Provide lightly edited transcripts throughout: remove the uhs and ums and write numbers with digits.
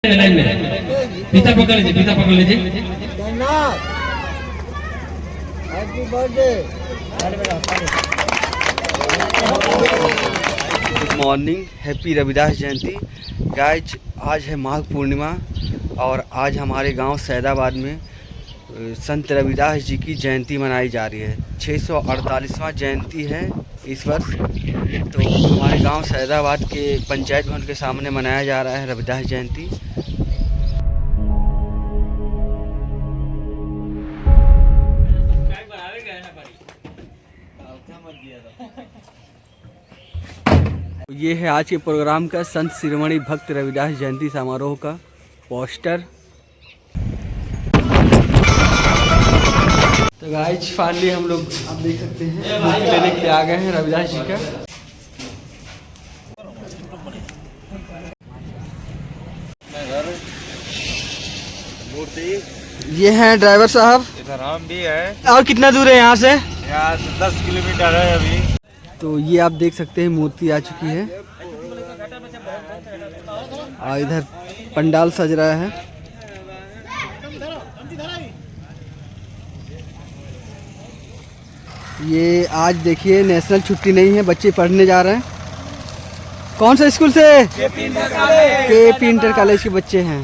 Line में फीता पकड़ लीजिए, फीता पकड़ लीजिए। Happy birthday. Good morning, happy Ravidas Jayanti guys. आज है माघ पूर्णिमा और आज हमारे गांव सैदाबाद में संत रविदास जी की जयंती मनाई जा रही है। 648वां जयंती है इस वर्ष। तो हमारे गांव सैदाबाद के पंचायत भवन के सामने मनाया जा रहा है रविदास जयंती। ये है आज के प्रोग्राम का संत शिरोमणि भक्त रविदास जयंती समारोह का पोस्टर। तो गाइस फाइनली हम लोग आप देख सकते हैं मूर्ति लेने के लिए आ गए हैं रविदास जी का। ये हैं ड्राइवर साहब। इधर हम भी है। और कितना दूर है यहाँ से? यहाँ से 10 किलोमीटर है अभी। तो ये आप देख सकते हैं मूर्ति आ चुकी है और इधर पंडाल सज रहा है। ये आज देखिए नेशनल छुट्टी नहीं है, बच्चे पढ़ने जा रहे हैं। कौन सा स्कूल से? के इंटर कॉलेज के बच्चे हैं।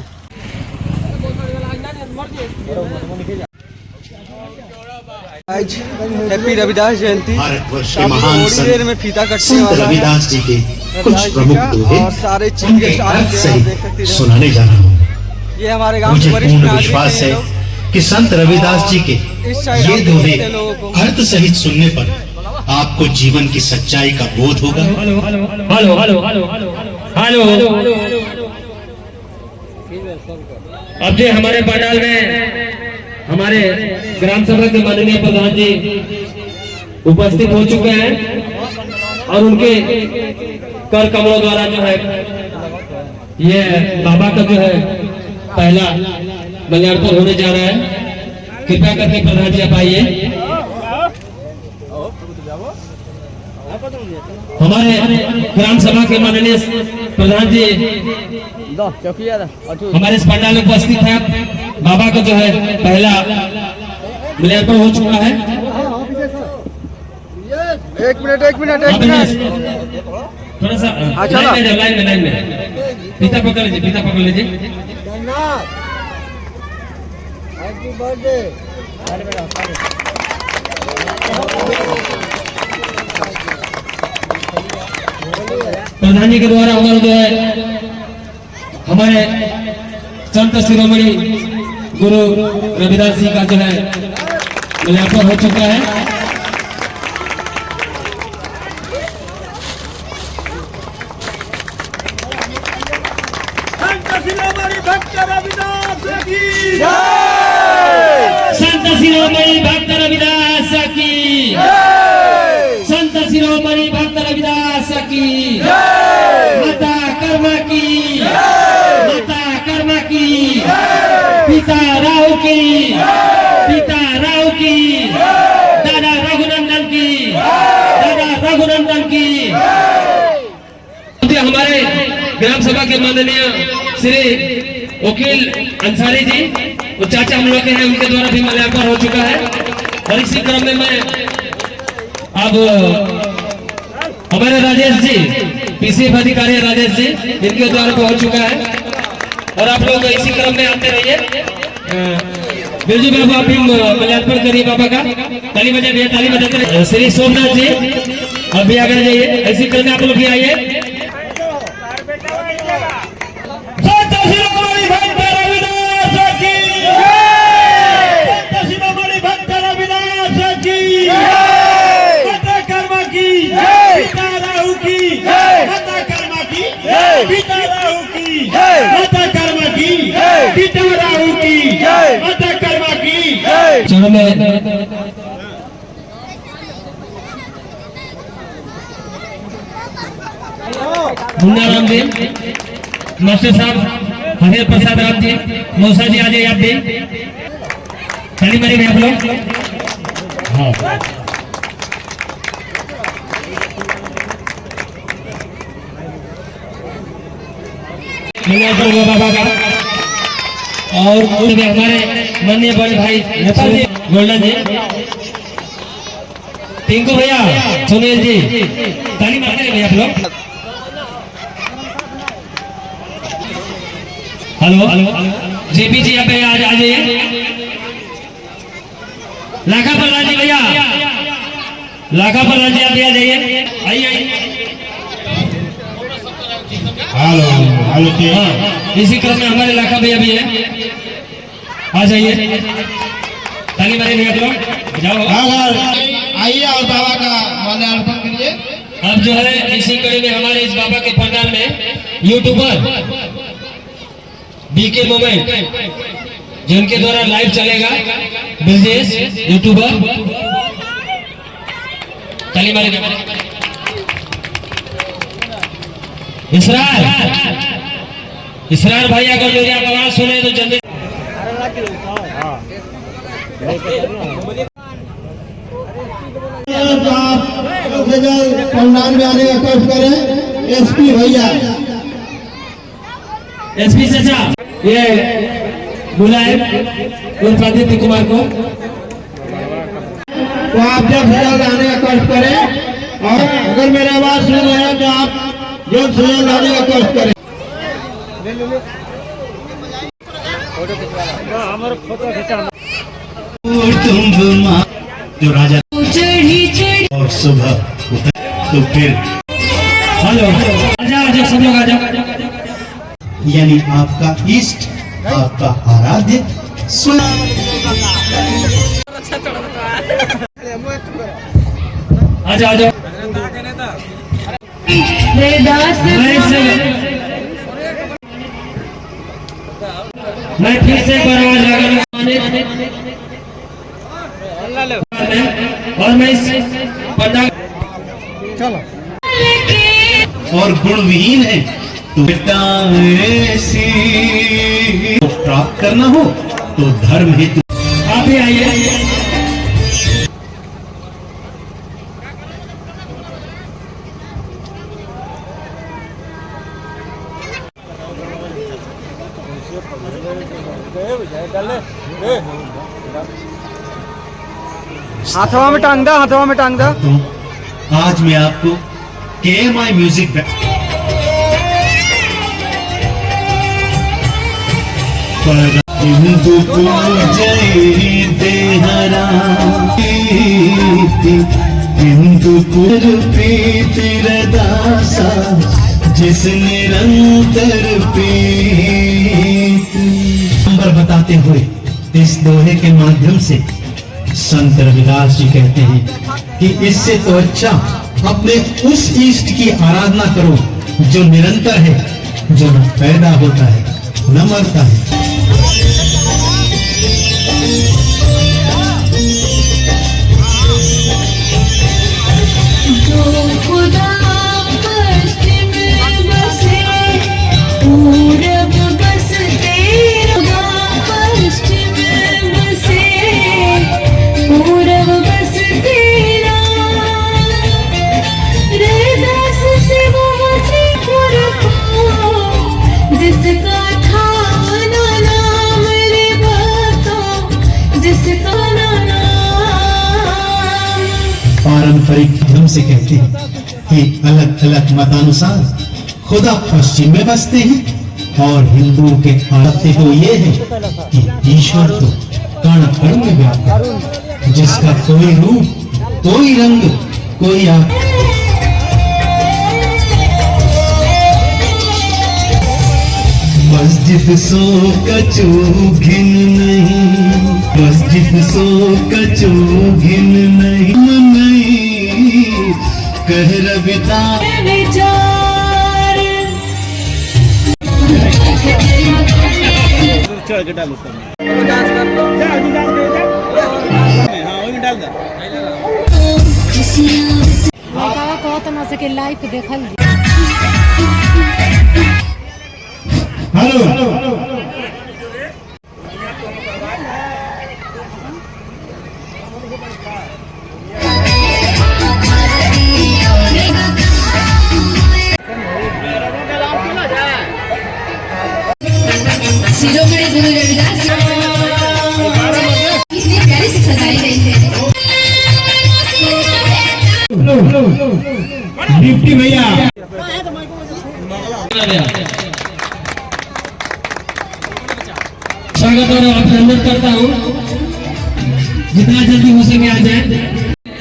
आज हैप्पी रविदास जयंती। थोड़ी देर में फीता कटने वाला रविदास जी के कुछ प्रमुख दोहे और सारे चीफ गेस्ट आते हैं सुनाने जा रहा हूँ। ये हमारे गांव मुझे के वरिष्ठ पूर्ण नागरिक विश्वास हैं है कि संत रविदास जी के ये दोहे अर्थ सहित सुनने पर आपको जीवन की सच्चाई का बोध होगा। Hello hello hello hello hello. अब जो हमारे पंडाल में हमारे ग्राम सभा के माननीय प्रधान जी उपस्थित हो चुके हैं और उनके कर कमलों द्वारा जो है ये बाबा का जो है पहला माल्यार्पण होने जा रहा है। कृपया करके प्रधान जी आप आइए। हमारे ग्राम सभा के माननीय प्रधान जी हमारे इस पंडाल में उपस्थित है। बाबा का जो है पहला माल्यार्पण हो चुका है। एक मिनट थोड़ा सा लाइन में फीता पकड़ लीजिए, फीता पकड़ लीजिए। Happy birthday. प्रधान जी के द्वारा हमारे जो है हमारे संत शिरोमणि गुरु रविदास जी का जो है माल्यार्पण हो चुका है। संत शिरोमणि भक्त रविदास की संत शिरोमणि भक्त रविदास की, संत शिरोमणि भक्त रविदास की, माता कर्मा की, माता कर्मा की, पिता राव की, पिता राव की, दादा रघुनंदन की, दादा रघुनंदन की। हमारे ग्राम सभा के माननीय श्री वकील अंसारी जी, वो चाचा हम लोग के हैं, उनके द्वारा भी माल्यार्पण हो चुका है। और इसी क्रम में मैं अब हमारे राजेश जी, पीसीएफ अधिकारी राजेश जी, जिनके द्वारा हो चुका है। और आप लोग इसी क्रम में आते रहिए। बिरजू बाबू आप भी माल्यार्पण करिए बाबा का। ताली बजाइए भैया, ताली बजाते रहिए। श्री सोमनाथ जी अब भी आगे जाइए। इसी क्रम में आप लोग भी आइए। पिता राहु की, माता कर्मा की, पिता राहु की, माता कर्मा की। चलो मैं मुन्ना राम जी, मास्टर साहब हरिहर प्रसाद राम जी, मौसा जी आ जाइए आप भी। ताली मारिए आप लोग। हाँ मल्यापुर बाबा का। और हमारे माननीय बड़े भाई नेपाल जी गोल्डन जी, टिंकू भैया, सुनील जी, ताली मारते रहिए भैया आप लोग। हेलो जेपी जी यहाँ पे आ जाइए। लाखा प्रधान जी भैया, लाखा प्रधान जी आप भी आ जाइए, आइए। हेलो हेलो जी। हाँ, इसी क्रम में हमारे लाखा भैया भी है, आ जाइए। ताली मारे भैया आप लोग, जाओ आइए और बाबा का माल्यार्पण करिए। अब जो है इसी कड़ी में हमारे इस बाबा के पंडाल में यूट्यूबर बीके मोमेंट जिनके द्वारा लाइव चलेगा, बिजनेस यूट्यूबर, ताली मारे। इसरार भाई अगर मेरी आप आवाज सुने तो जल्दी। आप पंडाल में आने का कष्ट करें। एसपी भैया, एसपी चाचा ये बुलाए उर्फ आदित्य कुमार को। तो आप जल्द से जल्द आने का कष्ट करें, और अगर मेरी आवाज सुन रहे हैं तो आप जल्द से जल्द आने का कष्ट करें। जो राजा और सुबह तो फिर हेलो आजा सब लोग आजा। यानी आपका इष्ट, आपका आराध्य आजा आजा। मैं फिर से एक बार आवाज लगाना और मैं इस पंडाल और गुणविहीन है तो बेटा ऐसी तो प्राप्त करना हो तो धर्म हेतु आप भी आइए। हाथवा में टांग दा, हाथवा में टांग दा। तो आज मैं आपको KMI म्यूजिक हिंदू को जय देहरा हिंदू को प्रीति रदासा जिस निरंतर नंबर बताते हुए इस दोहे के माध्यम से संत रविदास जी कहते हैं कि इससे तो अच्छा अपने उस इष्ट की आराधना करो जो निरंतर है, जो न पैदा होता है न मरता है। जो खुदा पश्चिम बसे पूरब बसते, खुदा पश्चिम बसे पूरब बसते रैदास से मुझे पुरखा जिसका था ना नाम रे भक्तों, जिसका ना नाम। पारंपरिक ढंग से कहते हैं कि अलग अलग मतानुसार खुदा पश्चिम में बसते हैं और हिंदुओं के आते तो ये है कि ईश्वर तो कण कण में व्याप्त है, जिसका कोई रूप, कोई रंग, कोई मस्जिद सो कचू घिन नहीं, मस्जिद सो कचू घिन नहीं, कह रविदास विचार के लाइव देखल। हेलो शिरोमणि गुरु रविदास इतनी प्यारी से सजाई गई है। डिप्टी भैया स्वागत और अभिनंदन करता हूँ, जितना जल्दी हो सके आ जाए,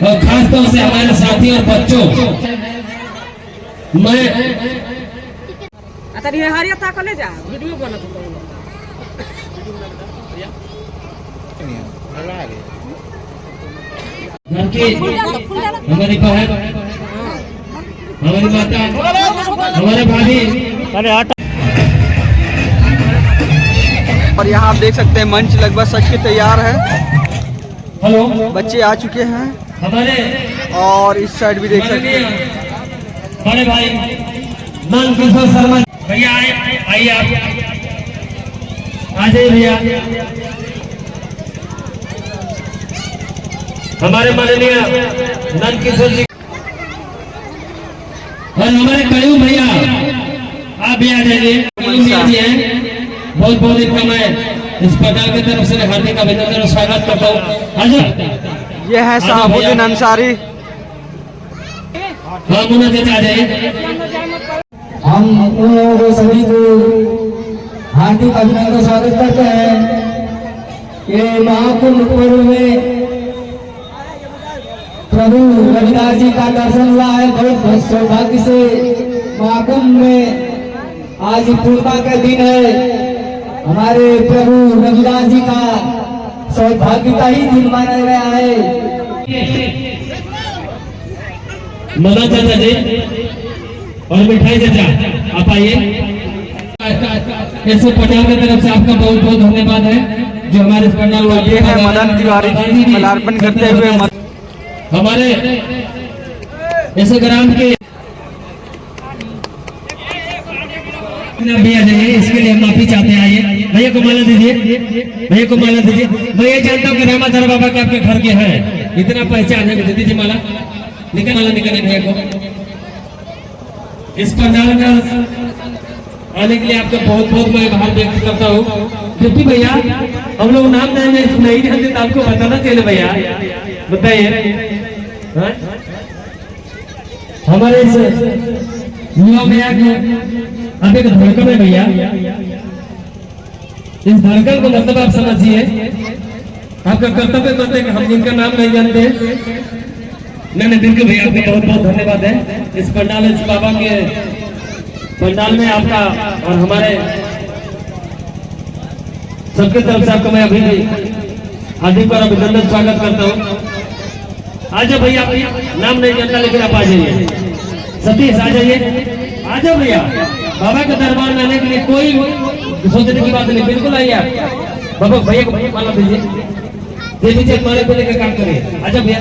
और खास तौर से हमारे साथी और बच्चों। मैं आता हरिया था कले जा वीडियो बनत घर की हमारी बहन, हमारी माता, हमारे भाभी, और यहाँ आप देख सकते हैं मंच लगभग सज के तैयार है। हेलो, बच्चे आ चुके हैं हमारे और इस साइड भी देख सकते हैं। बड़े भाई नंद किशोर शर्मा भैया आइए आप आ जाइए भैया। हमारे माननीय नंद किशोर जी और हमारे कयूम भैया आप भी आ जाइए। कयूम जी हैं, बहुत बहुत इनका मैं इस पंडाल की तरफ से हार्दिक अभिनंदन और स्वागत करता हूँ। ये है साहबुद्दीन अंसारी। हाँ मुन्ना जी आ जाइए। हम उन लोगों को सभी को हार्दिक अभिनंदन स्वागत करते हैं। ये महाकुंभ पर्व में प्रभु रविदास जी का दर्शन हुआ है। बहुत बहुत सौभाग्य से महाकुंभ में आज पूर्णिमा का दिन है। हमारे प्रभु रविदास जी का सौभाग्य का ही दिन माना गया है। मदन चाचा जी और मिठाई चाचा आप आइए। ऐसे पंडाल की तरफ से आपका बहुत बहुत धन्यवाद है जो हमारे इस पंडाल को। ये है मदन तिवारी जी माल्यार्पण करते हुए। हमारे ऐसे ग्राम के भैया जाइए, इसके लिए हम माफी चाहते हैं। आइए भैया को माला दीजिए, भैया को माला दीजिए। मैं ये जानता हूँ कि रामाधर बाबा के आपके घर के हैं, इतना पहचान है। दे दीजिए माला, निकल माला निकले भैया को। इस पंडाल में आने के लिए आपका बहुत बहुत मैं आभार व्यक्त करता हूँ। क्योंकि भैया हम लोग नाम नहीं जानते तो आपको बताना चाहिए भैया, बताइए। हमारे इस युवा भैया को अब एक धड़कन है भैया, इस धड़कन को मतलब आप समझिए। आपका कर्तव्य करते हैं कि हम जिनका नाम नहीं जानते। नहीं बिल्कुल भैया, आपका बहुत बहुत धन्यवाद है। इस पंडाल, इस बाबा के पंडाल में आपका और हमारे सबके तरफ से आपका मैं अभी भी हार्दिक और अभिनंदन स्वागत करता हूँ। आ जाओ भैया, नाम नहीं जानता लेकिन आप आ जाइए। सतीश आ जाइए, आ जाओ भैया। बाबा के दरबार में आने के लिए कोई सोचने की बात नहीं, बिल्कुल आइए आप। बाबा भैया को माला दीजिए, दे दीजिए माला को लेकर काम करिए। आ जाओ भैया।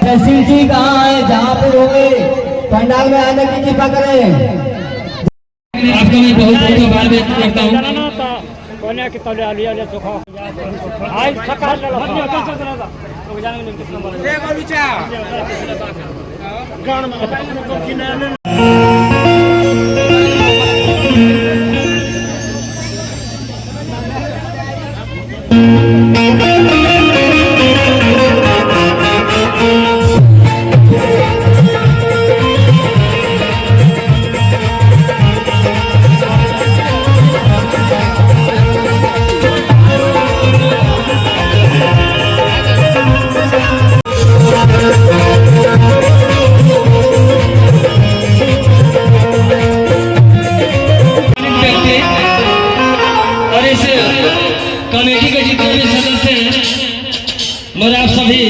तहसील जी कहाँ है, जहाँ पर होंगे पंडाल में आने की कृपा करें। आपका मैं बहुत बहुत आभार व्यक्त करता हूँ। कमेटी के जितने भी सदस्य हैं और आप सभी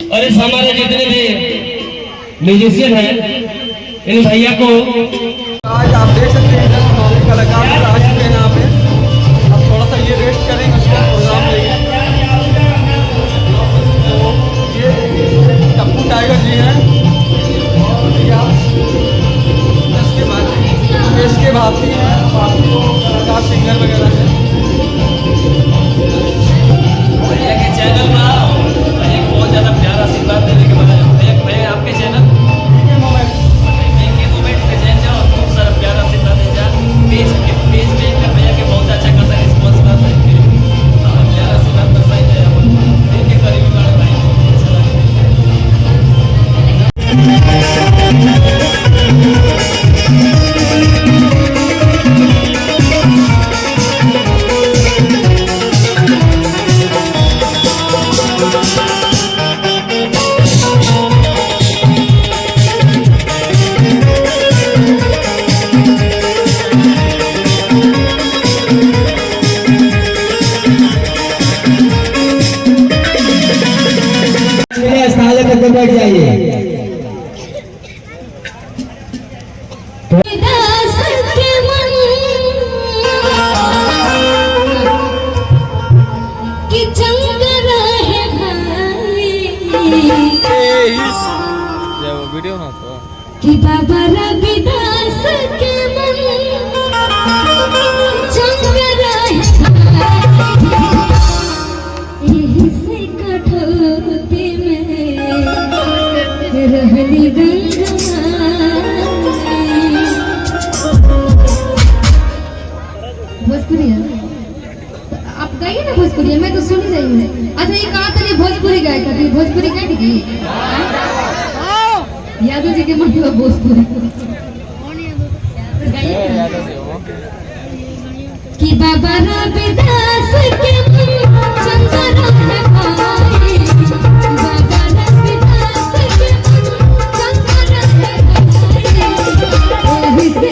और इस हमारे जितने भी म्यूजिशियन हैं, इन भैया को आज आप देख सकते हैं कलाकार आ चुके हैं यहाँ पे। अब थोड़ा सा ये रेस्ट करेंगे, उसका प्रोग्राम लेंगे। ये टप्पू टाइगर जी हैं, इसके भारती हैं, कलाकार सिंगर वगैरह हैं। भैया के चैनल में एक बहुत ज़्यादा प्यारा आशीर्वाद देने के बाद स्थान करके बैठ जाइए। रविदास के मन की जंग रहे भाई कि बाबा रविदास के मन जंग रहे भाई यही से कठौती में रहनी गंगा भोजपुरी है तो आप गाइए ना भोजपुरी, मैं तो सुनी रही हूँ। अच्छा ये कहा था भोजपुरी गाय का भोजपुरी गाय की यादव जी के मन में भोजपुरी कि बाबा रविदास के मन चंदन में भाई बाबा रविदास के मन चंदन में भाई ओही से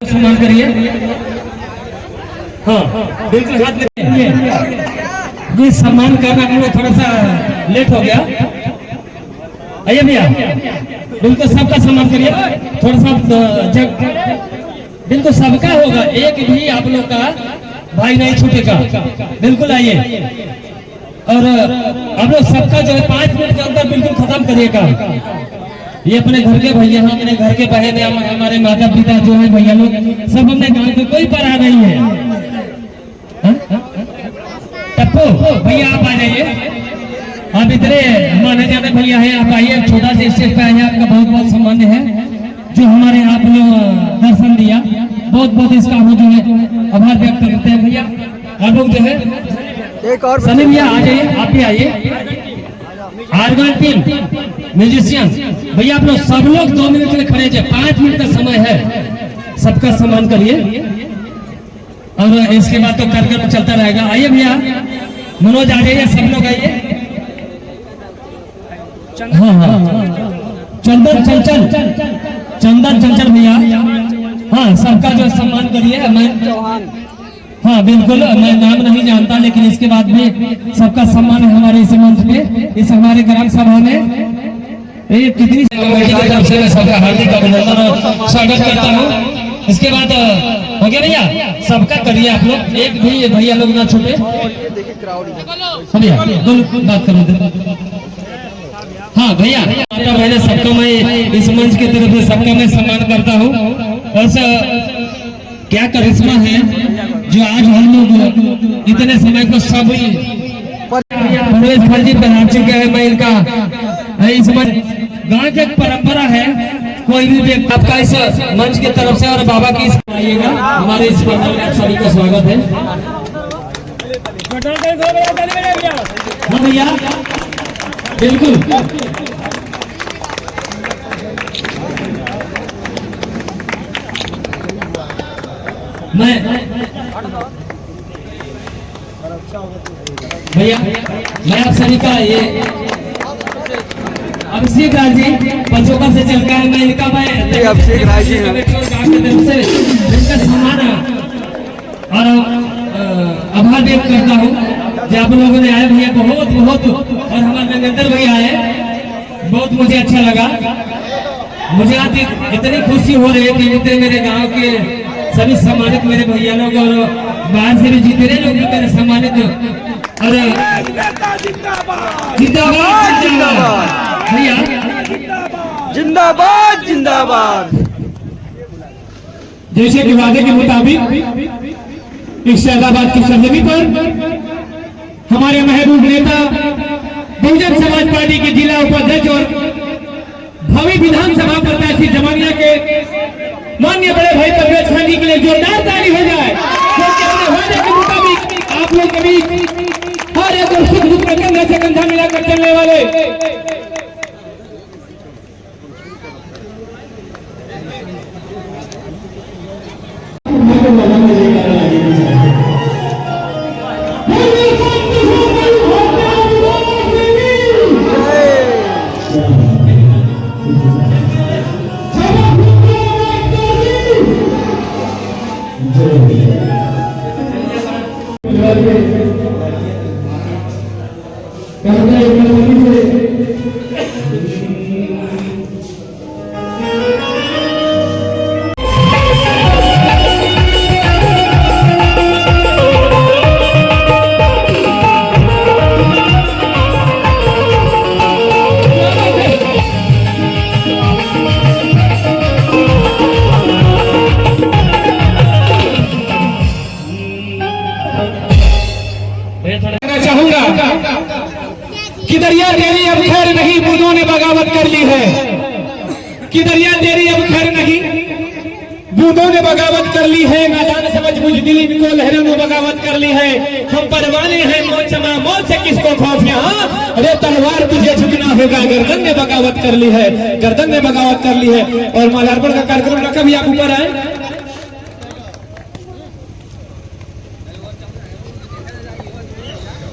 सम्मान करिए। हाँ बिल्कुल हाथ में ये सम्मान करना हम लोग थोड़ा सा लेट हो गया। आइए भैया बिल्कुल सबका सम्मान करिए थोड़ा सा बिल्कुल सबका होगा, एक भी आप लोग का भाई नहीं छूटेगा। बिल्कुल आइए और आप लोग सबका जो है 5 मिनट के अंदर बिल्कुल खत्म करिएगा। ये अपने घर के भैया हैं, अपने घर के बहन हैं, हमारे माता पिता जो है भैया लोग सब अपने गांव में कोई पढ़ा नहीं है। टप्पू भैया आप आ जाइए, आप इतने माने जाने भैया हैं, आप आइए। छोटा सा स्टेज पे आइए, आपका बहुत बहुत सम्मान है जो हमारे आप लोग दर्शन दिया। बहुत बहुत इसका हम जो है आभार व्यक्त करते हैं भैया। आप लोग जो है एक और सनी भैया आ जाइए, आप भी आइए। आर्गन टीम म्यूजिशियन भैया, आप लोग सब लोग 2 मिनट के लिए खड़े हैं, 5 मिनट का समय है, सबका सम्मान करिए और इसके बाद तो कार्यक्रम चलता रहेगा। आइए भैया, मनोज आ जाइए, सब लोग आइए। हाँ हाँ, चंदन चंचल भैया, हाँ सबका जो सम्मान करिए। मैं हाँ बिल्कुल, मैं नाम नहीं जानता, लेकिन इसके बाद भी सबका सम्मान है हमारे इस मंच पे, इस हमारे ग्राम सभा में। ये कितनी कमेटी की तरफ से मैं सबका हार्दिक अभिनंदन और स्वागत करता हूँ। इसके बाद हो गया भैया, सबका करिए आप लोग, एक भी भैया लोग ना छूटे। भैया बात करो। हाँ भैया, मैंने सबका, मैं इस मंच की तरफ से सबका मैं सम्मान करता हूँ। और क्या करिश्मा है जो आज हम लोग इतने समय को सब परवेज फर्जी बना चुके हैं। मैं इनका इस गाँव की एक परंपरा है, कोई भी व्यक्ति आपका इस मंच की तरफ से और बाबा की आइएगा, हमारे इस मंच में आप सभी का स्वागत है। हाँ भैया बिल्कुल, मैं भैया, मैं आप सभी का ये अभिषेक राज जी पंचोका से चल है, मैं इनका अभिषेक राज जी से इनका सम्मान और आभार व्यक्त करता हूँ जो आप लोगों ने आए भैया, बहुत बहुत, और हमारे नरेंद्र भैया आए, बहुत मुझे अच्छा लगा। मुझे आज इतनी खुशी हो रही है कि इतने मेरे गांव के सभी सम्मानित मेरे भैया लोग और बाहर से भी जितने लोग भी मेरे सम्मानित, और जिंदाबाद भैया, जिंदाबाद जिंदाबाद। जैसे कि वादे के मुताबिक इस सैदाबाद की सरजमी पर हमारे महबूब नेता बहुजन समाज पार्टी के जिला उपाध्यक्ष और भावी विधानसभा प्रत्याशी जमानिया के माननीय बड़े भाई परवेज खान जी के लिए जोरदार ताली हो जाए, क्योंकि अपने वादे के मुताबिक आप लोग के बीच हर एक सुख दुख में कंधा से कंधा मिलाकर चलने वाले कि दरिया तेरी अब खैर नहीं, बूंदों ने बगावत कर ली है। कि दरिया तेरी अब खैर नहीं, बूंदों ने बगावत कर ली है। नादान समझ बुझ दिल इनको लहरों ने बगावत कर ली है। हम परवाने हैं मौत समा, मौत से किसको खौफ यहाँ। अरे तलवार तुझे झुकना होगा, गर्दन ने बगावत कर ली है, गर्दन ने बगावत कर ली है। और माल्यार्पण का कार्यक्रम रखा भी, आप ऊपर आए।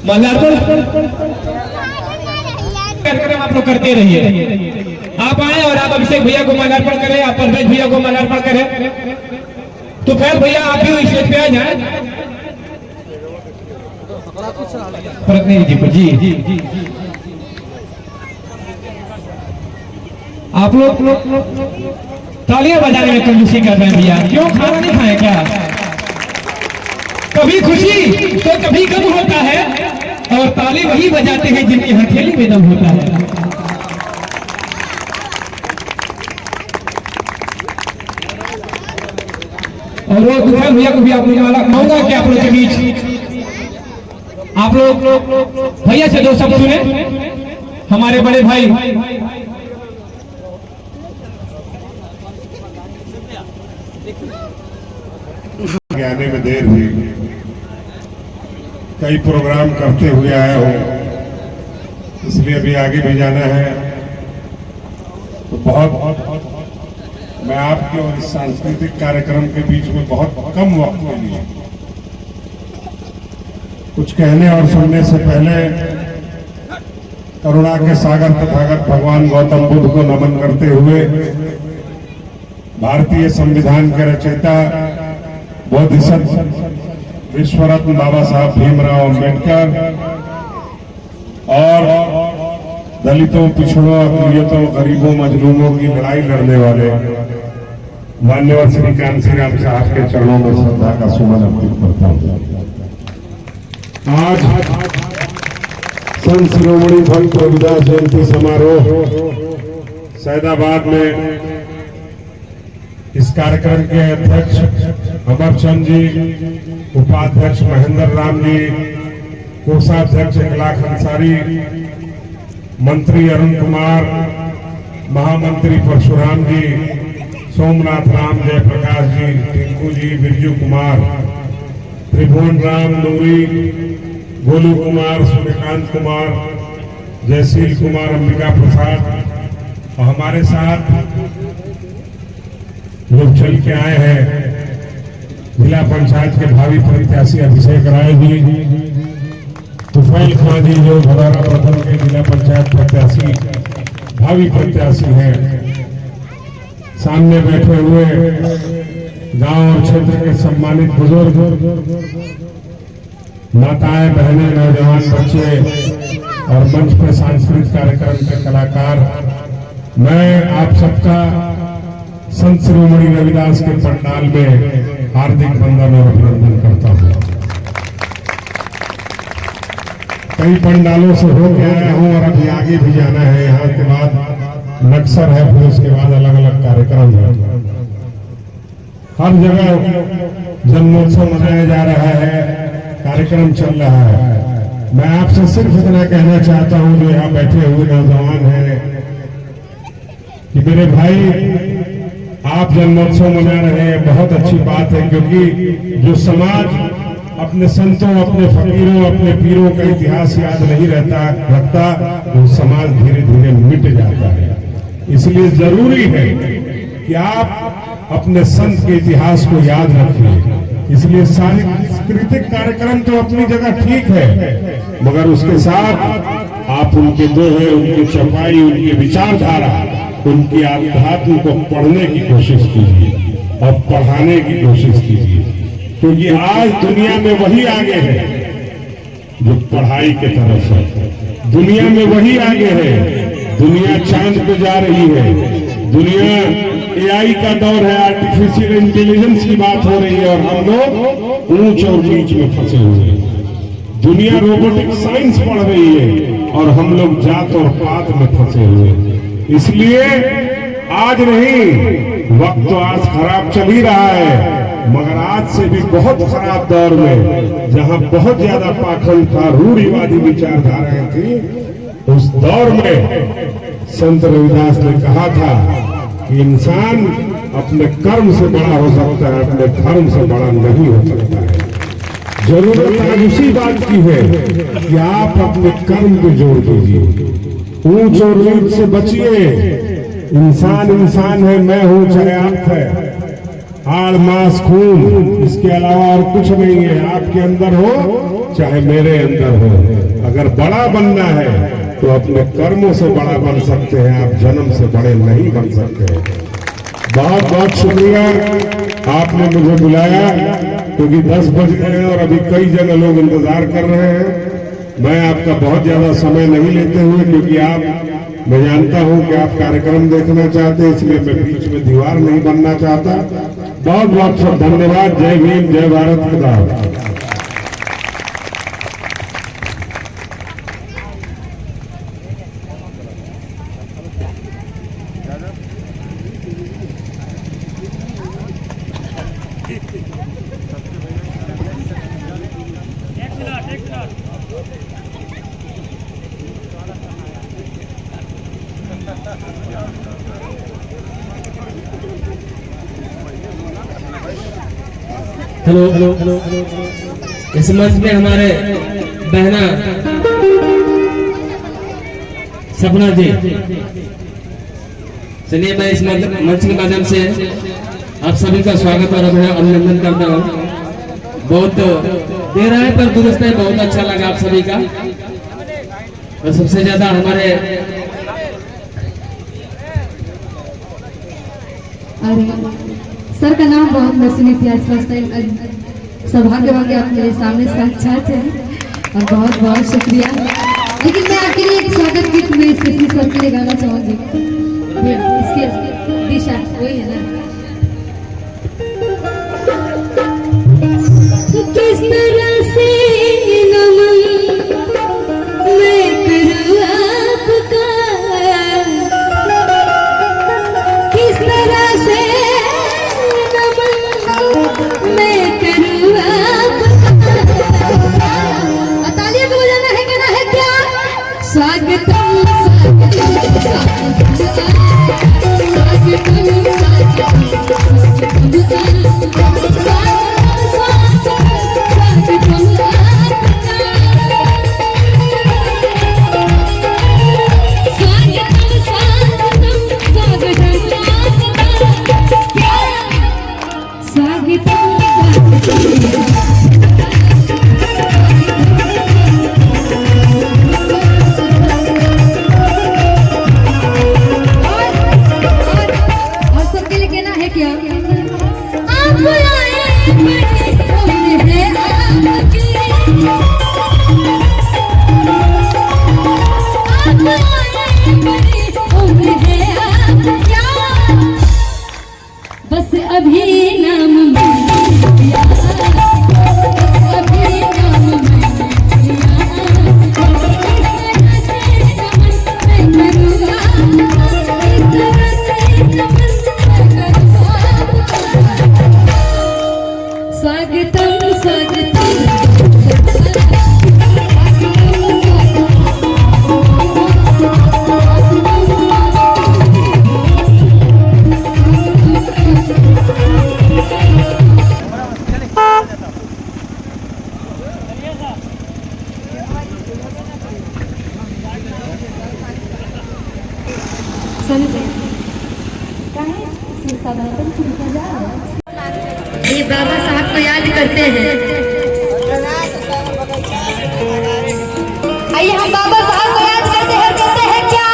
माल्यार्पण कार्यक्रम आप लोग करते रहिए। आप आए और आप अभिषेक भैया को माल्यार्पण करें, आप परवेज भैया को माल्यार्पण करें। तो खैर भैया आप भी स्टेज पे आ जाए। फर्क नहीं जी जी आप लोग तालियां बजाने में कंजूसी कर रहे हैं भैया। क्यों, खाना नहीं खाए क्या? कभी खुशी तो कभी गम होता है, और ताली वही बजाते हैं जिनकी हथेली में दम होता है। और वो दूसरे भैया को भी आप लोग वाला कहूंगा कि आप लोग के बीच आप लोग भैया से दो शब्द सुने। हमारे बड़े भाई आने में देर हुई, कई प्रोग्राम करते हुए आया हूँ, इसलिए अभी आगे भी जाना है। तो बहुत मैं आपके और इस सांस्कृतिक कार्यक्रम के बीच में बहुत कम वक्त के लिए कुछ कहने और सुनने से पहले करुणा के सागर तथागत भगवान गौतम बुद्ध को नमन करते हुए भारतीय संविधान के रचयिता बोधिसत्व विश्वरत्न बाबा साहब भीमराव अंबेडकर और दलितों, पिछड़ों, अकलियतों, गरीबों, मजलूमों की लड़ाई लड़ने वाले मान्यवर श्री कांसी राम साहब के चरणों में श्रद्धा का सुमन अर्पित करता हूं। आज संत शिरोमणि भक्त रविदास जयंती समारोह सैदाबाद में इस कार्यक्रम के अध्यक्ष अमरचंद जी, उपाध्यक्ष महेंद्र राम जी, कोषाध्यक्ष 1 लाख अंसारी, मंत्री अरुण कुमार, महामंत्री परशुराम जी, सोमनाथ राम, जयप्रकाश जी, टिंकू जी, बिरजू कुमार, त्रिभुवन राम, नूरी, गोलू कुमार, सूर्यकांत कुमार, जयशील कुमार, अंबिका प्रसाद और हमारे साथ लोग चल के आए हैं जिला पंचायत के भावी प्रत्याशी अभिषेक राय जी, तुफैल खां जी जो भदौरा प्रथम के जिला पंचायत प्रत्याशी भावी प्रत्याशी हैं, सामने बैठे हुए गांव और क्षेत्र के सम्मानित बुजुर्ग, माताएं, बहनें, नौजवान, बच्चे और मंच पर सांस्कृतिक कार्यक्रम के कलाकार, मैं आप सबका संत शिरोमणि रविदास के पंडाल में हार्दिक वंदन और अभिनंदन करता हूं। कई पंडालों से होकर आया हूं और अभी आगे भी जाना है। यहाँ के बाद नक्सर है, फिर उसके बाद अलग अलग कार्यक्रम है। हर जगह जन्मोत्सव मनाया जा रहा है, कार्यक्रम चल रहा है। मैं आपसे सिर्फ इतना कहना चाहता हूं जो यहाँ बैठे हुए नौजवान हैं कि मेरे भाई आप जन्मोत्सव मना रहे हैं, बहुत अच्छी बात है, क्योंकि जो समाज अपने संतों, अपने फकीरों, अपने पीरों का इतिहास याद नहीं रखता, वो समाज धीरे धीरे मिट जाता है। इसलिए जरूरी है कि आप अपने संत के इतिहास को याद रखिए। इसलिए सांस्कृतिक कार्यक्रम तो अपनी जगह ठीक है, मगर उसके साथ आप उनके दोहे, उनकी चौपाई, उनकी विचारधारा, उनकी आध्यात्म को पढ़ने की कोशिश कीजिए और पढ़ाने की कोशिश कीजिए, क्योंकि आज दुनिया में वही आगे है जो पढ़ाई के तरफ है। दुनिया में वही आगे है, दुनिया चांद पे जा रही है, दुनिया एआई का दौर है, आर्टिफिशियल इंटेलिजेंस की बात हो रही है और हम लोग ऊंच और नीच में फंसे हुए हैं। दुनिया रोबोटिक साइंस पढ़ रही है और हम लोग जात और पात में फंसे हुए हैं। इसलिए आज नहीं, वक्त तो आज खराब चल ही रहा है, मगर आज से भी बहुत खराब दौर में जहां बहुत ज्यादा पाखंड था, रूढ़िवादी विचारधाराएं थी, उस दौर में संत रविदास ने कहा था कि इंसान अपने कर्म से बड़ा हो सकता है, अपने धर्म से बड़ा नहीं हो सकता है। जरूरत आज उसी बात की है कि आप अपने कर्म को जोड़ दीजिए, ऊंच और नीच से बचिए। इंसान इंसान है, मैं हूं चाहे आप है, हाड़ मांस खून, इसके अलावा और कुछ नहीं है। आपके अंदर हो चाहे मेरे अंदर हो, अगर बड़ा बनना है तो अपने कर्मों से बड़ा बन सकते हैं, आप जन्म से बड़े नहीं बन सकते। बहुत बहुत शुक्रिया, आपने मुझे बुलाया, क्योंकि 10 बज गए हैं और अभी कई जगह लोग इंतजार कर रहे हैं। मैं आपका बहुत ज्यादा समय नहीं लेते हुए, क्योंकि मैं जानता हूं कि आप कार्यक्रम देखना चाहते हैं, इसलिए मैं बीच में दीवार नहीं बनना चाहता। बहुत बहुत धन्यवाद। जय भीम, जय भारत, खुदा हाफिज। हेलो हेलो हेलो हेलो इस मंच में हमारे बहना सपना जी, चलिए मैं इस मंच के माध्यम से आप सभी का स्वागत और अभिनंदन करता हूँ। बहुत देर है पर दुरुस्त है, बहुत अच्छा लगा आप सभी का। और सबसे ज्यादा हमारे सर का नाम बहुत मैं सुनी थी, आज फर्स्ट टाइम सौभाग्य वाक्य आप मेरे सामने साक्षात है और बहुत बहुत शुक्रिया। लेकिन मैं आपके लिए एक स्वागत गीत में स्पेशली सर के लिए गाना चाहूंगी। इसके दिशा वही है ना, किस तरह से नमन मैं करूं आपका, किस तरह से नमन मैं करूं आपका। तालियों को बजाना है, कहना है क्या? स्वागतम स्वागतम स्वागतम बस अभी नाम स्वागतम स्वागतम। ये बाबा साहब को याद करते हैं। आइए हम बाबा साहब को याद करते हैं। कहते हैं क्या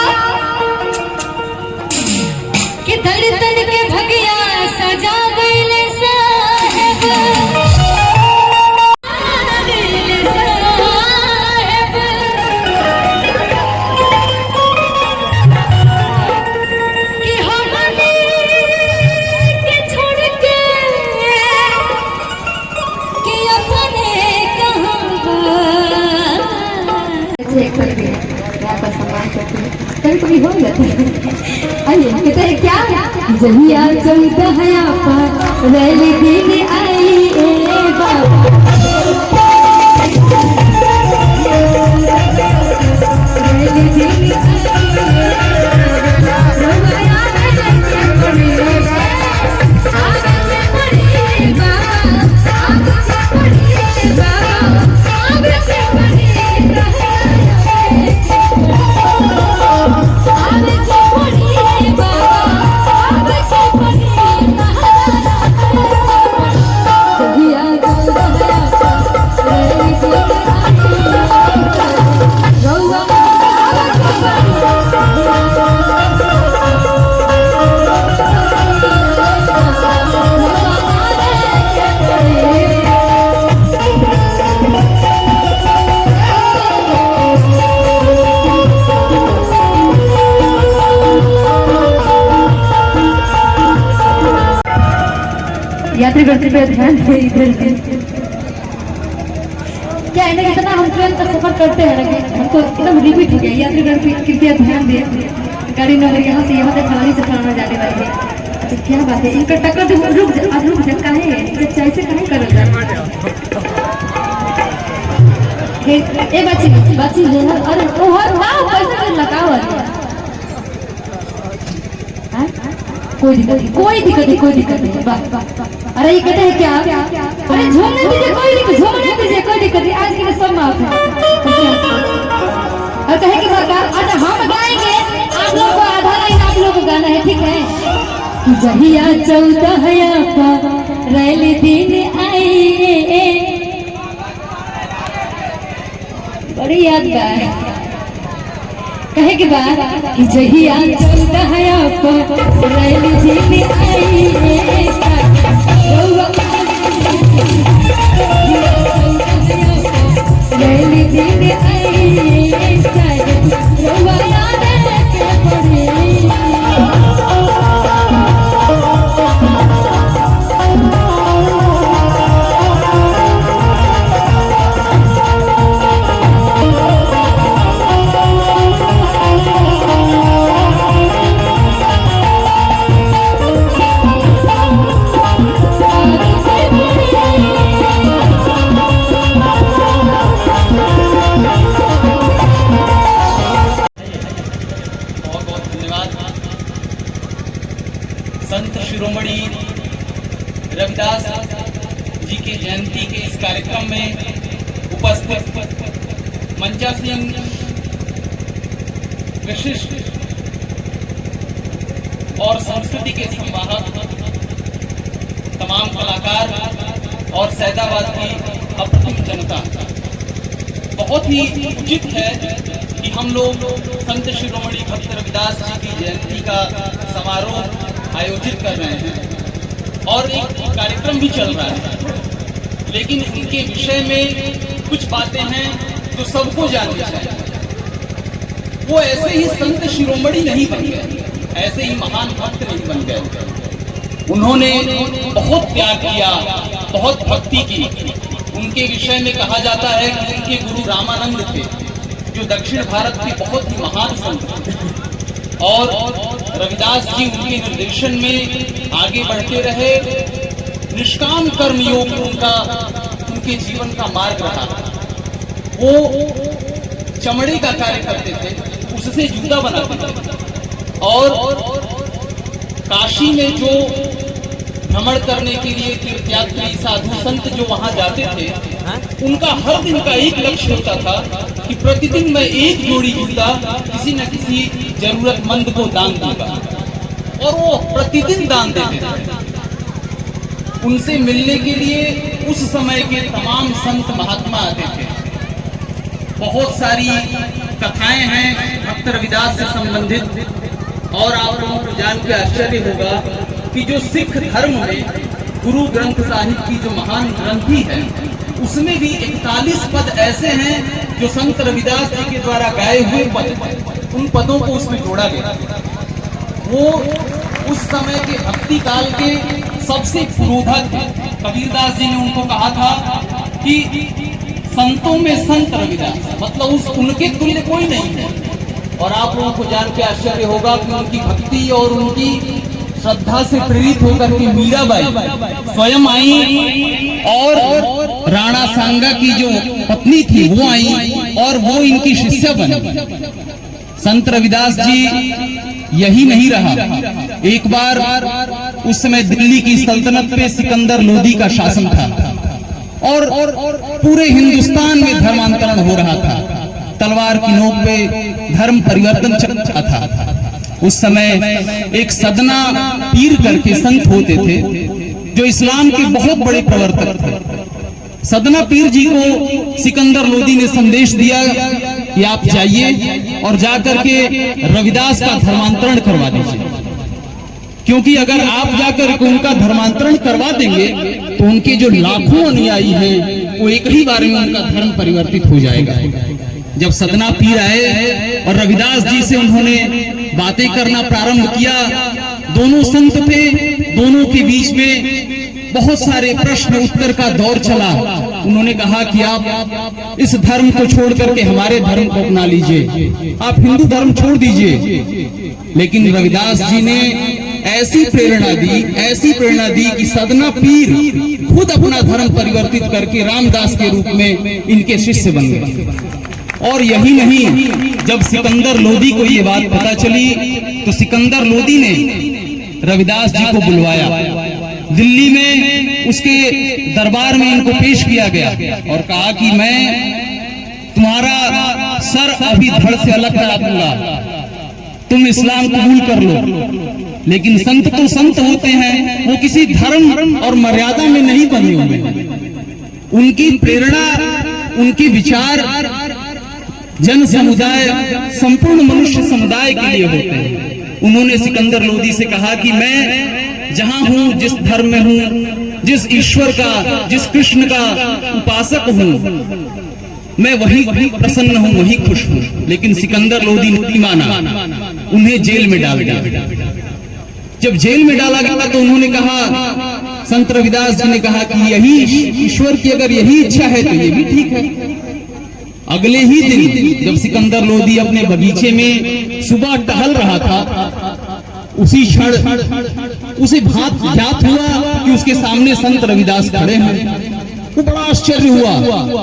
कि धड़कन के भगिया सजा गइले साहेब, गइले साहेब, कि हमने के छोड़ के कि अपने कहाँ कभी हो जाता है। आइए कहते हैं क्या? जहिया चलता है आपा रैली दिन आई ए बाबा, रैली दिन यात्री गति पे ध्यान दे। इधर क्या है ना, इतना हम ट्रेन का सफर करते हैं ना हमको एकदम रिपीट हो गया। यात्री गति कृपया ध्यान दे, गाड़ी नंबर यहाँ से फलानी से फलाना जाने वाली है। अच्छा क्या बात है, इनका टक्कर तो रुक जा काहे चाहे काहे कर ए बच्ची है। अरे ओहर वाह कैसे लगाओ। कोई दिक्कत नहीं, कोई दिक्कत नहीं। अरे ये कहते हैं क्या? अरे झूमने दीजिए, कोई नहीं, झूमने दीजिए, कोई दिक्कत नहीं, आज के लिए सब माफ है। और कहे कि बाबा अच्छा हम गाएंगे, आप लोग को आधा लाइन आप लोग को गाना है, ठीक है? कि जहिया 14 का रैली दिन आई, बड़ी याद है। कहे के बाद कि जहिया 14 का रैली दिन आई, रैली दिन आई, रउआ याद के पड़े। संत शिरोमणि रविदास जी की जयंती के इस कार्यक्रम में उपस्थित मंचासीन विशिष्ट और संस्कृति के संवाहक तमाम कलाकार और सैदाबाद की अप्रतिम जनता, बहुत ही उचित है कि हम लोग संत शिरोमणि भक्त रविदास जी की जयंती का समारोह आयोजित कर रहे हैं और एक कार्यक्रम भी चल रहा है, लेकिन इनके विषय में कुछ बातें हैं जो सबको जाननी चाहिए। वो ऐसे ही संत शिरोमणि नहीं बन गए, ऐसे ही महान भक्त नहीं बन गए। उन्होंने बहुत त्याग किया, बहुत भक्ति की। उनके विषय में कहा जाता है कि उनके गुरु रामानंद थे, जो दक्षिण भारत के बहुत ही महान संत थे, और रविदास जी उनके निर्देशन में आगे बढ़ते रहे। निष्काम कर्म योग उनके जीवन का मार्ग रहा। वो चमड़े का कार्य करते थे, उससे जूता बनाते थे, और काशी में जो भ्रमण करने के लिए तीर्थयात्री साधु संत जो वहां जाते थे, उनका हर दिन का एक लक्ष्य होता था कि प्रतिदिन मैं एक जोड़ी जूता किसी न किसी जरूरतमंद को दान दूंगा, और वो प्रतिदिन दान देते थे। उनसे मिलने के लिए उस समय के तमाम संत महात्मा आते थे। बहुत सारी कथाएं हैं भक्त रविदास से संबंधित, और आप लोगों को जान के आश्चर्य होगा कि जो सिख धर्म में गुरु ग्रंथ साहिब की जो महान ग्रंथी है, उसमें भी 41 पद ऐसे हैं जो संत रविदास जी के द्वारा गाए हुए पद, उन पदों को उसमें जोड़ा गया। वो उस समय के भक्ति काल के सबसे पुरोधा थे। कबीरदास जी ने उनको कहा था कि संतों में संत रविदास, मतलब उनके तुल्य कोई नहीं है। और आप लोगों को जान के आश्चर्य होगा कि उनकी भक्ति और उनकी श्रद्धा से प्रेरित होकर के मीराबाई स्वयं आई, और राणा सांगा की जो पत्नी थी वो आई, और वो इनकी शिष्या बनी। संत रविदास जी यही नहीं रहा, एक बार उस समय दिल्ली की सल्तनत पे सिकंदर लोदी का शासन था, और पूरे हिंदुस्तान में धर्मांतरण हो रहा था। तलवार की नोक पे धर्म परिवर्तन चल रहा था। उस समय एक सदना पीर करके संत होते थे, जो इस्लाम के बहुत बड़े प्रवर्तक थे। सदना पीर जी को सिकंदर लोदी ने संदेश दिया कि आप जाइए और जाकर के रविदास का धर्मांतरण करवा दीजिए, क्योंकि अगर आप जाकर के उनका धर्मांतरण करवा देंगे तो उनके जो लाखों अनुयायी हैं वो एक ही बार में उनका धर्म परिवर्तित हो जाएगा। जब सदना पीर आए और रविदास जी से उन्होंने बातें करना प्रारंभ किया, दोनों संत थे, दोनों के बीच में बहुत सारे प्रश्न उत्तर का दौर चला। उन्होंने कहा कि आप इस धर्म को छोड़ करके हमारे धर्म को अपना लीजिए, आप हिंदू धर्म छोड़ दीजिए। लेकिन रविदास जी ने ऐसी प्रेरणा दी कि सदना पीर खुद अपना धर्म परिवर्तित करके रामदास के रूप में इनके शिष्य बन गए। और यही नहीं, जब सिकंदर लोदी को ये बात पता चली तो सिकंदर लोदी ने रविदास जी को बुलवाया दिल्ली में उसके दरबार में इनको पेश किया गया और कहा कि मैं तुम्हारा सर अभी धड़ से अलग करा दूंगा, तुम इस्लाम कबूल कर लो। लेकिन संत तो संत होते हैं, वो किसी धर्म और मर्यादा में नहीं बने हुए। उनकी प्रेरणा, उनके विचार जन समुदाय, संपूर्ण मनुष्य समुदाय के लिए होते हैं। उन्होंने सिकंदर लोदी से कहा कि मैं जहां हूं, जिस धर्म में हूं, जिस ईश्वर का, जिस कृष्ण का उपासक हूं, मैं वही प्रसन्न हूं, वही खुश हूं। लेकिन सिकंदर लोदी नहीं माना, उन्हें जेल में डाल दिया। जब जेल में डाला गया तो उन्होंने कहा, संत रविदास जी ने कहा कि यही ईश्वर की अगर यही इच्छा है तो ये भी ठीक है। अगले ही दिन जब सिकंदर लोदी अपने बगीचे में सुबह टहल रहा था, उसी क्षण उसे ज्ञात हुआ कि उसके सामने संत रविदास खड़े हैं। वो बड़ा आश्चर्य हुआ,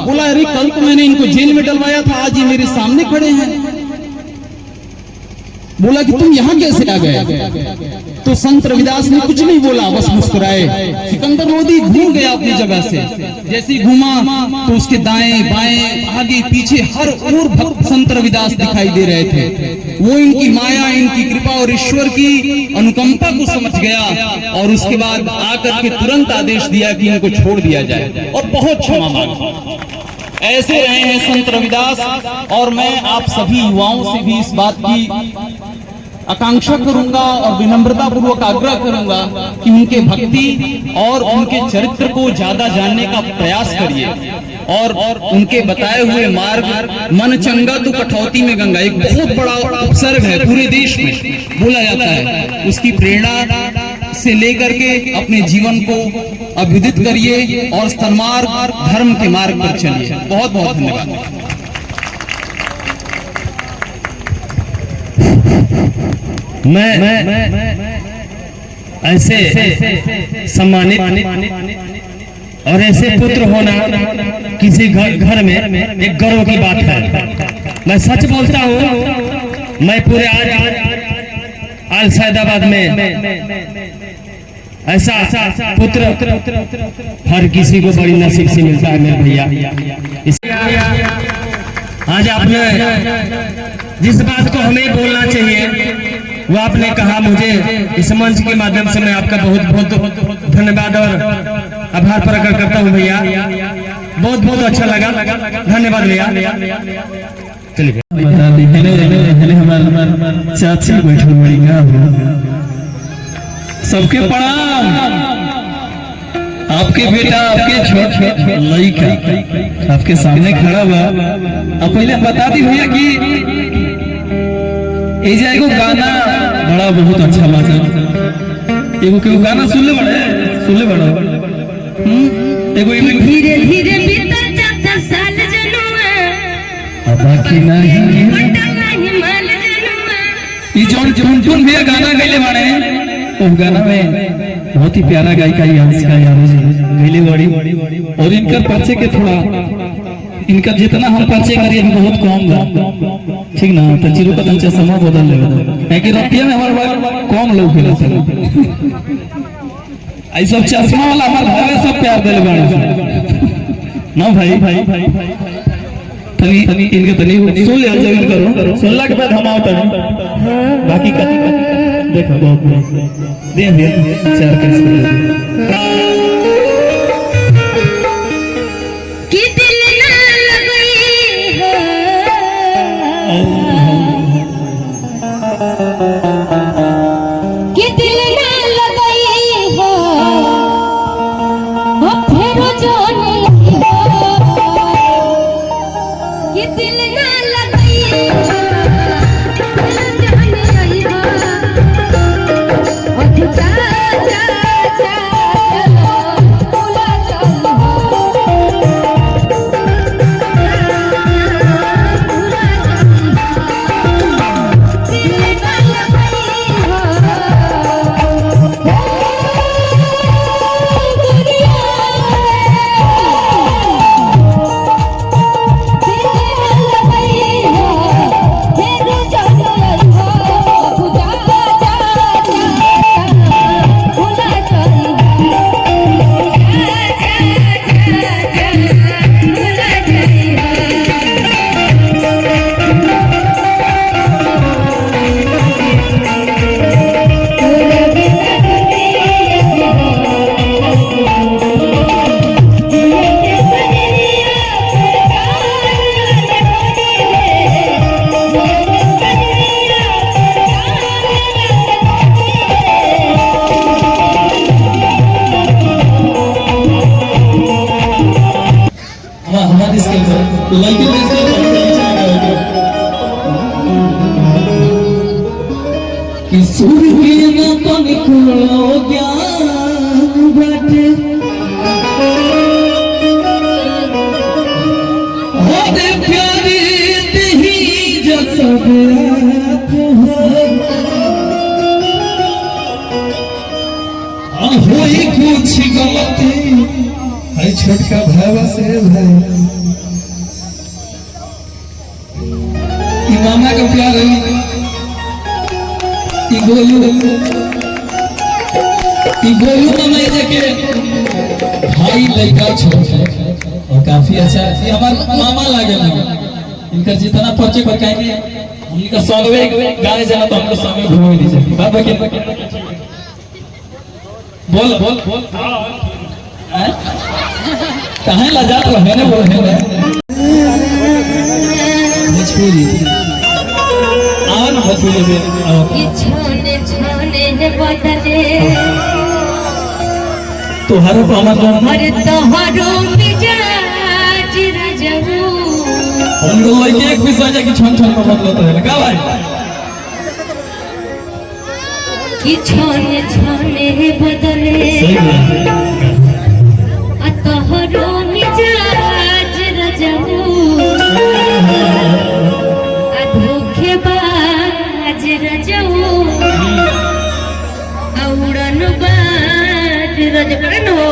बोला अरे कल तो मैंने इनको जेल में डलवाया था, आज ये मेरे सामने खड़े हैं। बोला कि तुम यहाँ कैसे आ गए? तो संत रविदास ने कुछ नहीं बोला, बस मुस्कुराए। सिकंदर लोदी घूम गया अपनी जगह से। जैसे ही घूमा तो उसके दाएं बाएं आगे पीछे हर ओर भक्त संत रविदास दिखाई दे रहे थे। वो इनकी माया, इनकी कृपा और ईश्वर की अनुकंपा को समझ गया और उसके बाद आकर के तुरंत आदेश दिया कि इनको छोड़ दिया जाए और बहुत क्षमा मांगी। ऐसे रहे हैं संत रविदास। और मैं आप सभी युवाओं से भी इस बात की आकांक्षा करूंगा और विनम्रता पूर्वक आग्रह करूंगा कि उनके भक्ति और उनके चरित्र को ज्यादा जानने का प्रयास करिए और उनके बताए हुए मार्ग, मन चंगा तो कठौती में गंगा, एक बहुत बड़ा उपसर्ग है, पूरे देश में बोला जाता है। उसकी प्रेरणा से लेकर के अपने जीवन को अभ्युदित करिए और सन्मार्ग, धर्म के मार्ग पर चलिए। बहुत बहुत धन्यवाद। मैं ऐसे सम्मानित और ऐसे पुत्र होना किसी घर में एक गर्व की बात है। मैं सच बोलता हूँ, मैं पूरे आज सैदाबाद में ऐसा पुत्र हर किसी को बड़ी नसीब से मिलता है मेरे भैया। आज आपने जिस बात को हमें बोलना चाहिए वो आपने कहा। मुझे इस मंच के माध्यम से मैं आपका बहुत बहुत धन्यवाद और आभार प्रकट करता हूँ भैया। बहुत बहुत अच्छा लगा, धन्यवाद भैया। चलिए हमारे चाची बैठल बड़ी सबके प्रणाम। आपके बेटा, आपके छोट लड़का आपके सामने खड़ा हुआ। अब पहले बता दी भैया कि एगो गाना बड़ा बहुत अच्छा बाजा, एगो के गाना सुन ले बड़ा एगो धीरे धीरे बीतल जाता साल जनुआ बाकी नहीं माल जनुआ। ई जोन भैया गाना गइले बाड़े, वो गाना में बहुत ही प्यारा गायिका हंसिका यादव जी गइले बड़ी। और इनका परिचय के थोड़ा इनका जितना हम परिचय करिए बहुत कम बा, ठीक ना? तो चिरू का तंचा समय बदल ले है कि रतिया में हमारे बात कम लोग खेले आई सब चश्मा वाला हमारे भाई सब प्यार देले बाड़े ना भाई। तनी इनके तनी सुन ले जगह करो, सुनला के बाद हम आओ तनी बाकी का देखो बहुत दे चार कैसे Bye. कि सूर्य के न तनिको ज्ञान बाटे होते प्यारे तेही जसब होई कुछ गलती है छोटका भावा से भाई मामा का प्यार है गोलू मामा के भाई लड़का छोटा और काफी अच्छा ये हमारा मामा लागे इनका जितना परिचय बताएंगे इनका सॉन्ग गाने जाना तो हमको सॉन्ग में घूम नहीं सकते बात बाकी बोल बोल बोल कहाँ लाजात है ना बोल है भोजपुरी आओ ना भोजपुरी में आओ छोने छोने बदले तोहरो को हमार हर तोहरो मिजाज रजबू हम लोग लड़के एक भी सोचा कि छोन छोन को बदलता है का भाई कि छोने छोने बदले आ तोहरो मिजाज रजबू आ धोखेबाज रजबू आ उड़नबाज रजबू हो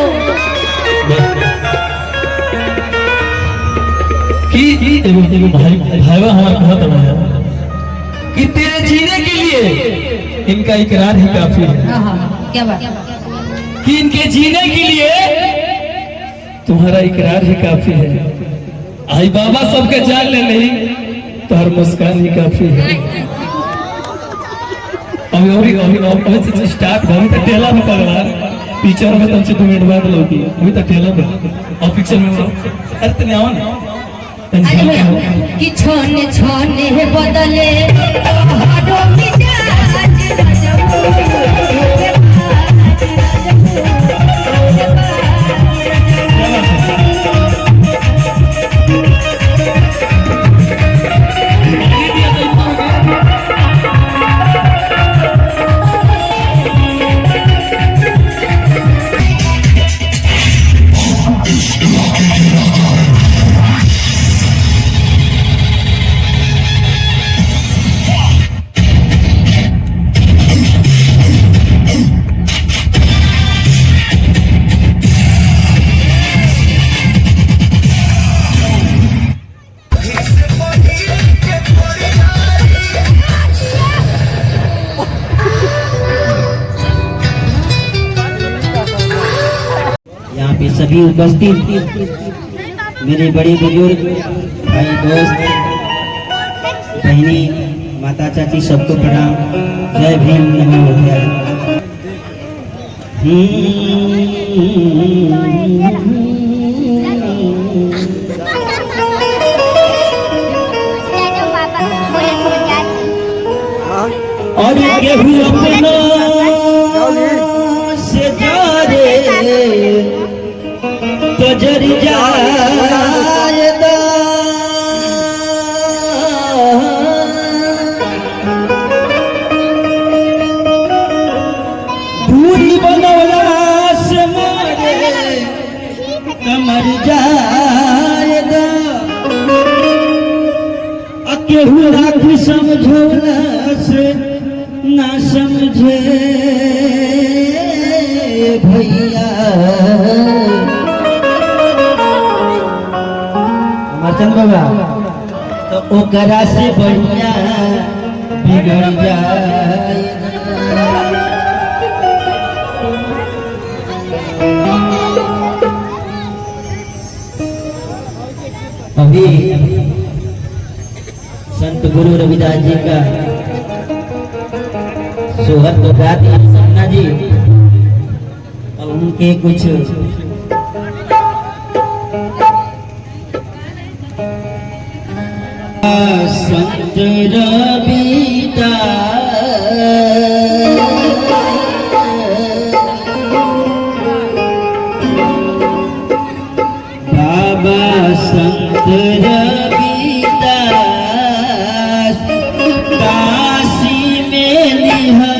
कि एगो भाईवा हमारा कहत है कि तेरे जीने के लिए इनका इकरार ही काफी है क्या बात कि इनके जीने के लिए तुम्हारा इकरार ही काफी है आई बाबा सबके जान ले नहीं तो हर मुस्कान ही काफी है अभी स्टार्ट अभी तक टेला में पगला पिक्चर में तुमसे 2 मिनट बाद लोगी अभी तक टेला में और पिक्चर में अरे तने आओ ना कि छोने छोने बदले तोहरो मिजाज रजबू सभी उपस्थित मेरे बड़े बुजुर्ग भाई दोस्त बहनी माता चाची सबको प्रणाम जय भीम नमो बुद्धाय और केहू अपना से जा रे तो जरी जायदा दूरी बनवला से मारे मर जायदा केहू राख समझौला से ना समझे भैया मर्चन बाबा तो ओकरा से बढ़िया बिगड़ जाए अभी संत गुरु रविदास जी का सोहर तो गा दिए सपना जी और उनके कुछ संत रविदास बाबा संत रविदास काशी में लिहा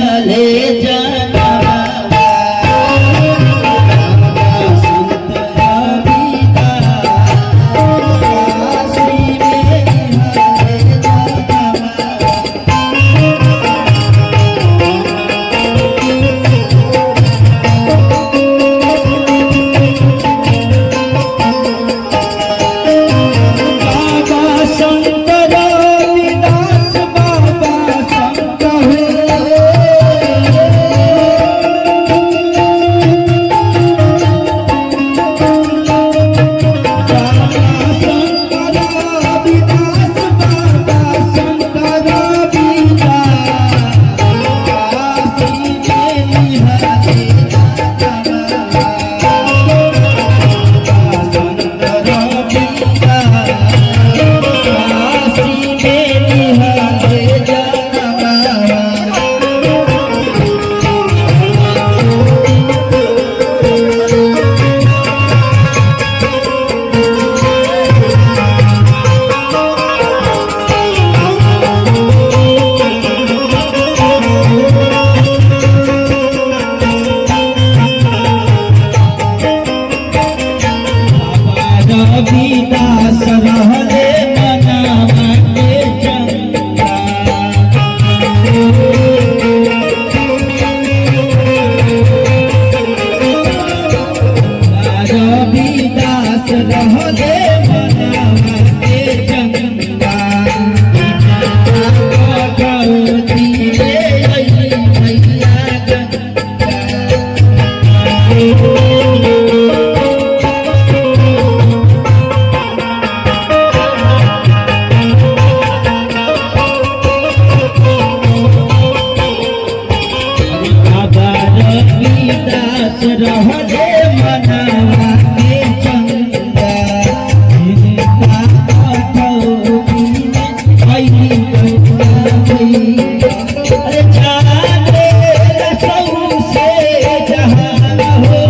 अरे जाने रसों से जहान हो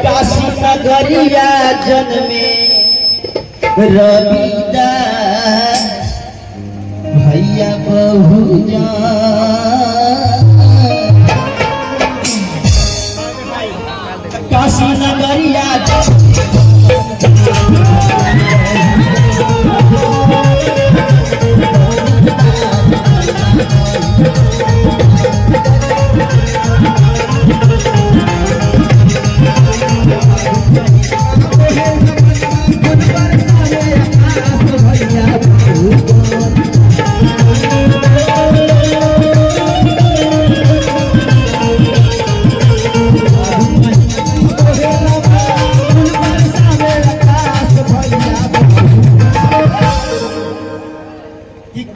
काशी नगरिया जन्मे रविदास भैया बहुजा काशी नगरिया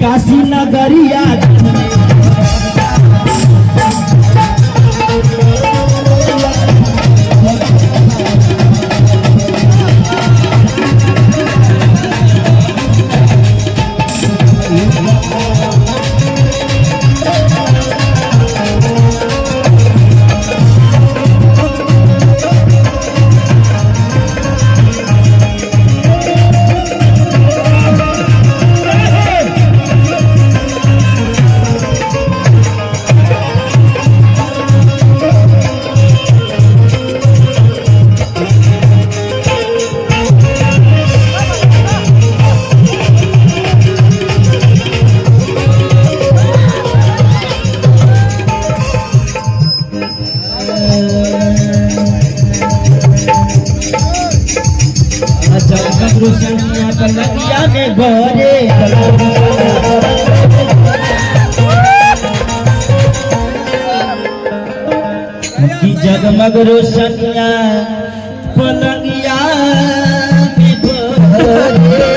काशी नगरिया घरे की जगमग रोशनिया पलंगिया में भरे।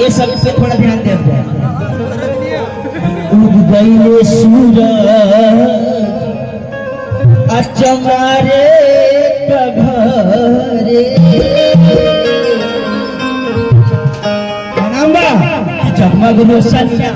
ये सब पे थोड़ा ध्यान देते हैं। उग गईले सूरज अचमारे कघरे जगमग रोशनिया